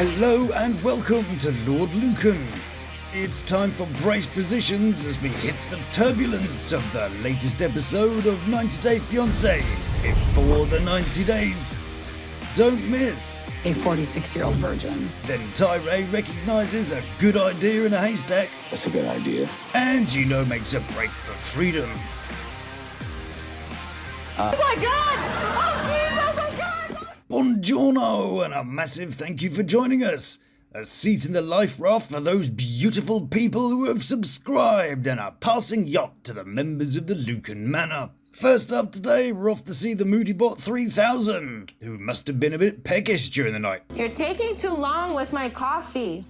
Hello and welcome to Lord Lukan. It's time for brace positions as we hit the turbulence of the latest episode of 90 Day Fiancé before the 90 days. Don't miss. A 46-year-old virgin. Then Tyray recognises a good idea in a haystack. That's a good idea. And Gino makes a break for freedom. Oh my God! Oh my God! Buongiorno and a massive thank you for joining us. A seat in the life raft for those beautiful people who have subscribed and a passing yacht to the members of the Lukan Manor. First up today, we're off to see the Moodybot 3000, who must have been a bit peckish during the night. You're taking too long with my coffee.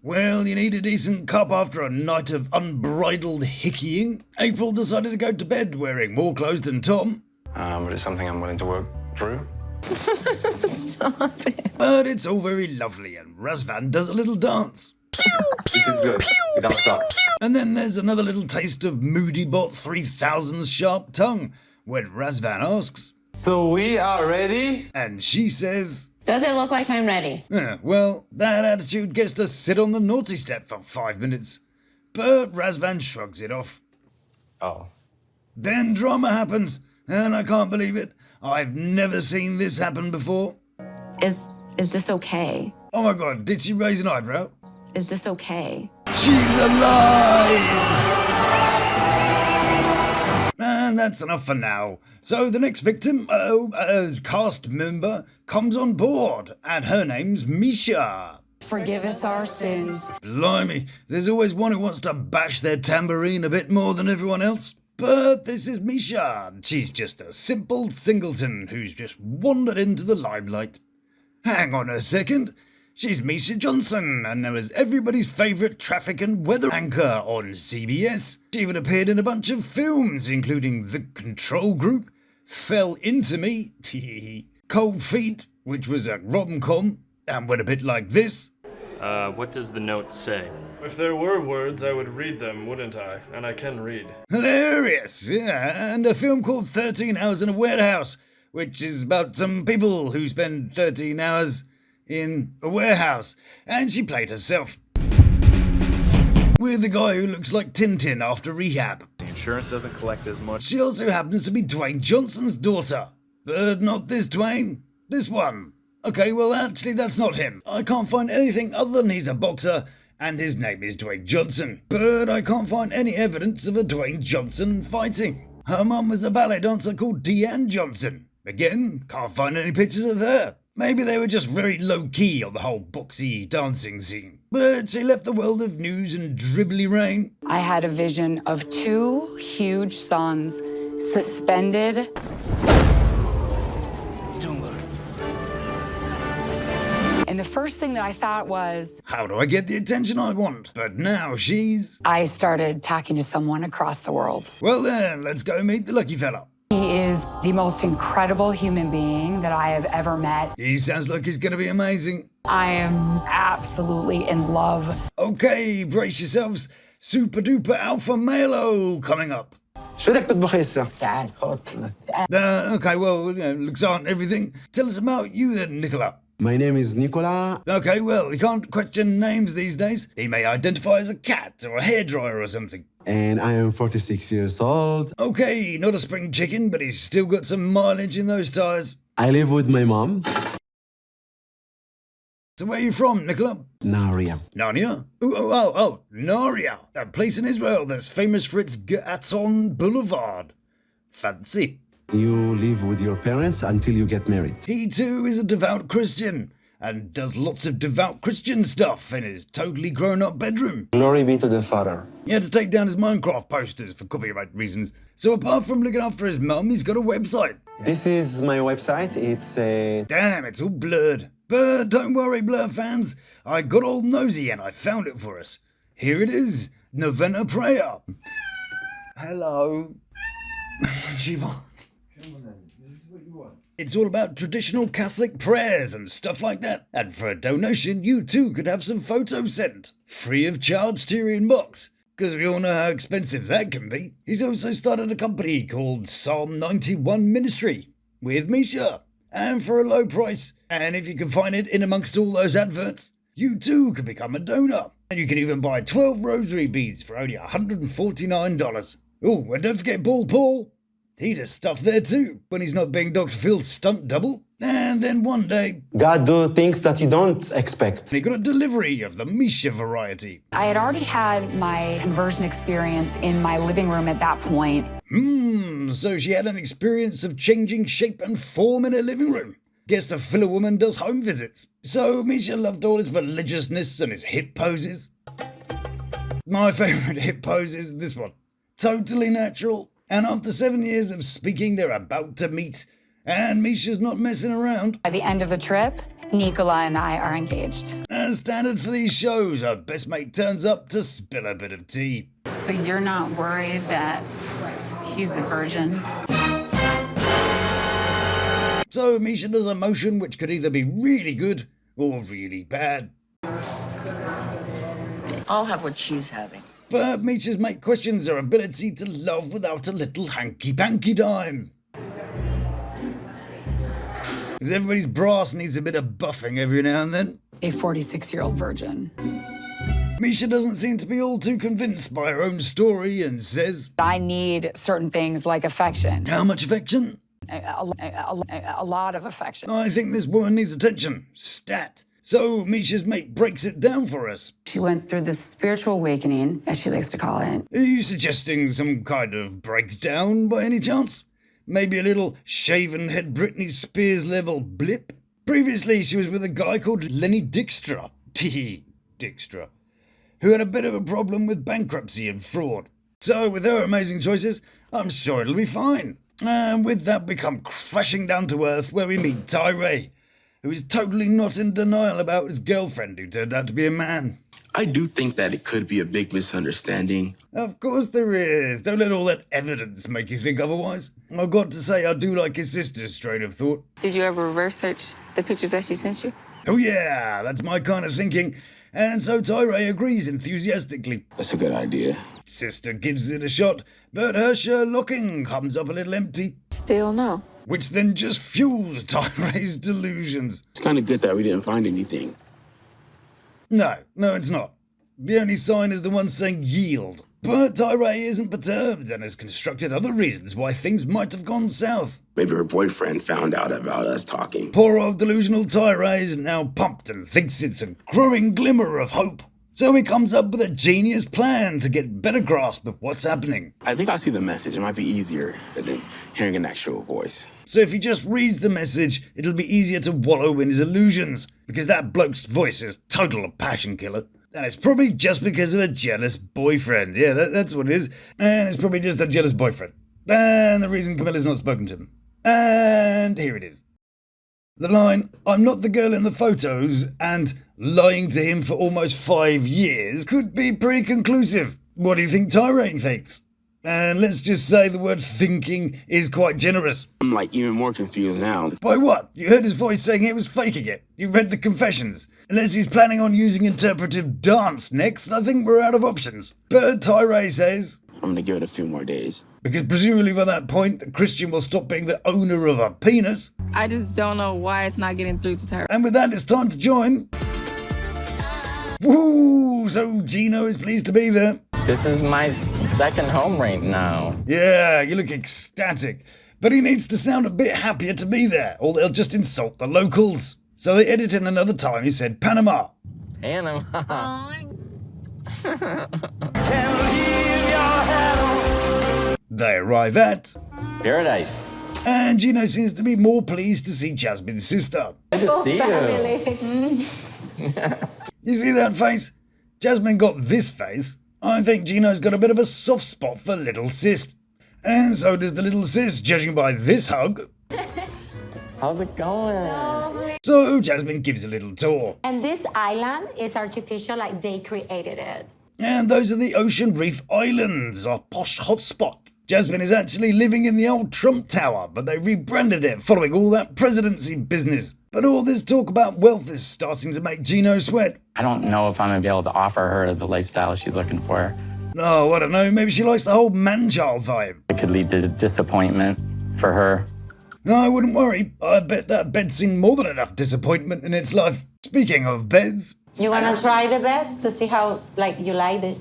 Well, you need a decent cup after a night of unbridled hickeying. April decided to go to bed wearing more clothes than Tom. But it's something I'm willing to work through. Stop it. But it's all very lovely and Razvan does a little dance. This is good. It don't suck. And then there's another little taste of Moodybot 3000's sharp tongue when Razvan asks, So we are ready? and she says, Does it look like I'm ready? well, that attitude gets to sit on the naughty step for 5 minutes. But Razvan shrugs it off. Oh. Then drama happens, and I can't believe it. I've never seen this happen before. Is this okay? Oh my god, did she raise an eyebrow? Is this okay? She's alive! And that's enough for now. So the next victim, cast member, comes on board, and her name's Misha. Forgive us our sins. Blimey, there's always one who wants to bash their tambourine a bit more than everyone else. But this is Misha. She's just a simple singleton who's just wandered into the limelight. Hang on a second. She's Misha Johnson, and there was everybody's favourite traffic and weather anchor on CBS. She even appeared in a bunch of films, including The Control Group, Fell Into Me, Cold Feet, which was a rom-com, and went a bit like this. What does the note say? If there were words, I would read them, wouldn't I? And I can read. Hilarious, yeah, and a film called 13 Hours in a Warehouse, which is about some people who spend 13 hours in a warehouse, and she played herself. With the guy who looks like Tintin after rehab. The insurance doesn't collect as much. She also happens to be Dwayne Johnson's daughter. But not this Dwayne, this one. Okay, well actually that's not him. I can't find anything other than he's a boxer and his name is Dwayne Johnson. But I can't find any evidence of a Dwayne Johnson fighting. Her mum was a ballet dancer called Deanne Johnson. Again, can't find any pictures of her. Maybe they were just very low-key on the whole boxy dancing scene. But she left the world of news and dribbly rain. I had a vision of two huge suns suspended. And the first thing that I thought was, how do I get the attention I want? But now she's... I started talking to someone across the world. Well then, let's go meet the lucky fella. He is the most incredible human being that I have ever met. He sounds like he's gonna be amazing. I am absolutely in love. Okay, brace yourselves. Super duper alpha male coming up. Okay, well, looks aren't everything. Tell us about you then, Nicola. My name is Nicola. Okay, well, you can't question names these days. He may identify as a cat or a hairdryer or something. And I am 46 years old. Okay, not a spring chicken, but he's still got some mileage in those tires. I live with my mom. So where are you from, Nicola? Naria. Narnia? Oh, Naria. A place in Israel that's famous for its Gatzon Boulevard. Fancy. You live with your parents until you get married. He too is a devout Christian and does lots of devout Christian stuff in his totally grown-up bedroom. Glory be to the Father. He had to take down his Minecraft posters for copyright reasons. So apart from looking after his mum, he's got a website. This is my website. It's Damn, it's all blurred. But don't worry, Blur fans. I got all nosy and I found it for us. Here it is. Novena Prayer. Hello. What do you want? Come on then. This is what you want. It's all about traditional Catholic prayers and stuff like that. And for a donation, you too could have some photos sent. Free of charge to your inbox. Because we all know how expensive that can be. He's also started a company called Psalm 91 Ministry with Misha. and for a low price. And if you can find it in amongst all those adverts, you too can become a donor. And you can even buy 12 rosary beads for only $149. Oh, and don't forget Paul. He does stuff there too, when he's not being Dr. Phil's stunt double. And then one day, God do things that you don't expect. he got a delivery of the Misha variety. I had already had my conversion experience in my living room at that point. So she had an experience of changing shape and form in her living room. Guess the filler woman does home visits. So Misha loved all his religiousness and his hip poses. My favourite hip pose is this one. Totally natural. And after 7 years of speaking, they're about to meet. And Misha's not messing around. By the end of the trip, Nicola and I are engaged. As standard for these shows, our best mate turns up to spill a bit of tea. So you're not worried that he's a virgin? So Misha does a motion which could either be really good or really bad. I'll have what she's having. But Misha's mate questions her ability to love without a little hanky-panky time. Because everybody's brass needs a bit of buffing every now and then. A 46-year-old virgin. Misha doesn't seem to be all too convinced by her own story and says, I need certain things like affection. how much affection? A lot of affection. I think this woman needs attention. Stat. So Misha's mate breaks it down for us. She went through this spiritual awakening, as she likes to call it. Are you suggesting some kind of breakdown by any chance? Maybe a little shaven head Britney Spears level blip? Previously she was with a guy called Lenny Dykstra. Dykstra. Who had a bit of a problem with bankruptcy and fraud. So with her amazing choices, I'm sure it'll be fine. And with that we come crashing down to earth where we meet Tyray, who is totally not in denial about his girlfriend who turned out to be a man. I do think that it could be a big misunderstanding. Of course there is. Don't let all that evidence make you think otherwise. I've got to say I do like his sister's strain of thought. Did you ever reverse search the pictures that she sent you? Oh yeah, that's my kind of thinking. And so Tyray agrees enthusiastically. That's a good idea. Sister gives it a shot, but her Sherlocking comes up a little empty. Still no. Which then just fuels Tyray's delusions. It's kind of good that we didn't find anything. No, it's not. The only sign is the one saying yield. But Tyray isn't perturbed and has constructed other reasons why things might have gone south. Maybe her boyfriend found out about us talking. Poor old delusional Tyray is now pumped and thinks it's a growing glimmer of hope. So he comes up with a genius plan to get better grasp of what's happening. I think I'll see the message. It might be easier than hearing an actual voice. So if he just reads the message, it'll be easier to wallow in his illusions, because that bloke's voice is total a passion killer. And it's probably just because of a jealous boyfriend. Yeah, that's what it is. And it's probably just a jealous boyfriend. And the reason Camilla's not spoken to him. And here it is. The line, I'm not the girl in the photos, and lying to him for almost 5 years could be pretty conclusive. What do you think Tyray thinks? And let's just say the word thinking is quite generous. I'm like even more confused now. By what? You heard his voice saying he was faking it. You read the confessions. Unless he's planning on using interpretive dance next, I think we're out of options. But Tyray says, I'm gonna give it a few more days. Because presumably by that point, a Christian will stop being the owner of a penis. I just don't know why it's not getting through to Tyray. And with that, it's time to join. Woo! So Gino is pleased to be there. This is my second home right now. Yeah, you look ecstatic. But he needs to sound a bit happier to be there, or they'll just insult the locals. So they edit in another time, he said, Panama. Panama. They arrive at Paradise. And Gino seems to be more pleased to see Jasmin's sister. Good to see you. You see that face? Jasmin got this face. I think Gino's got a bit of a soft spot for little sis. And so does the little sis, judging by this hug. How's it going? So Jasmin gives a little tour. And this island is artificial, like they created it. And those are the Ocean Reef Islands, our posh hotspot. Jasmin is actually living in the old Trump Tower, but they rebranded it following all that presidency business. But all this talk about wealth is starting to make Gino sweat. I don't know if I'm gonna be able to offer her the lifestyle she's looking for. Oh, I don't know, maybe she likes the whole man-child vibe. It could lead to disappointment for her. I wouldn't worry. I bet that bed's seen more than enough disappointment in its life. Speaking of beds... You wanna try the bed to see how, you like it?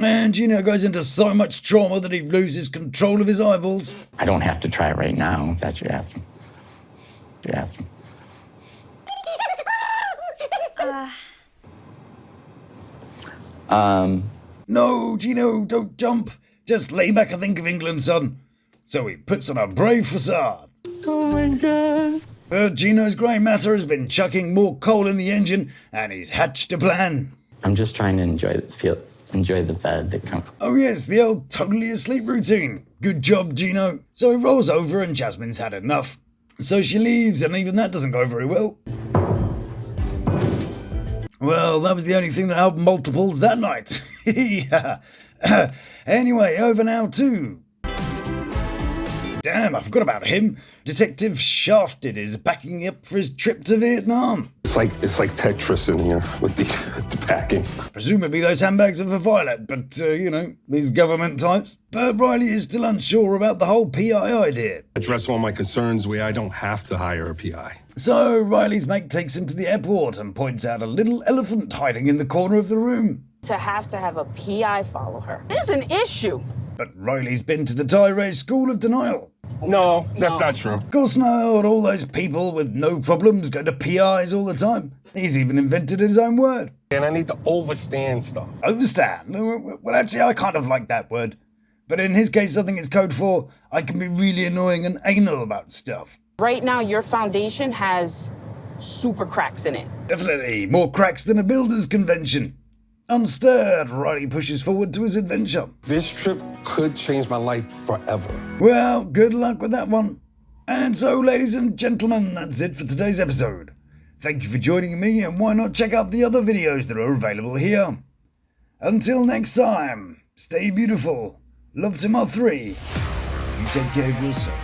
And Gino goes into so much trauma that he loses control of his eyeballs. I don't have to try it right now, if that's what you're asking. You're asking. No, Gino, don't jump. Just lay back and think of England, son. So he puts on a brave facade. Oh my god. But Gino's grey matter has been chucking more coal in the engine, and he's hatched a plan. I'm just trying to enjoy the bed that comes. Oh yes, the old totally asleep routine. Good job, Gino. So he rolls over and Jasmin's had enough. So she leaves, and even that doesn't go very well. Well, that was the only thing that helped multiples that night. Anyway, over now to... Damn, I forgot about him. Detective Shafted is packing up for his trip to Vietnam. It's like Tetris in here with the packing. Presumably those handbags are for Violet, but, these government types. But Riley is still unsure about the whole PI idea. Address all my concerns where I don't have to hire a PI. So Riley's mate takes him to the airport and points out a little elephant hiding in the corner of the room. To have a PI follow her is an issue. But Riley's been to the Tyray School of Denial. No, that's not true. Of course not, all those people with no problems go to PIs all the time. He's even invented his own word. And I need to overstand stuff. Overstand? Well, actually, I kind of like that word. But in his case, I think it's code for I can be really annoying and anal about stuff. Right now, your foundation has super cracks in it. Definitely, more cracks than a builder's convention. Unstirred, Riley pushes forward to his adventure. This trip could change my life forever. Well, good luck with that one. And so, ladies and gentlemen, that's it for today's episode. Thank you for joining me, and why not check out the other videos that are available here. Until next time, stay beautiful. Love to my 3. You take care of yourself.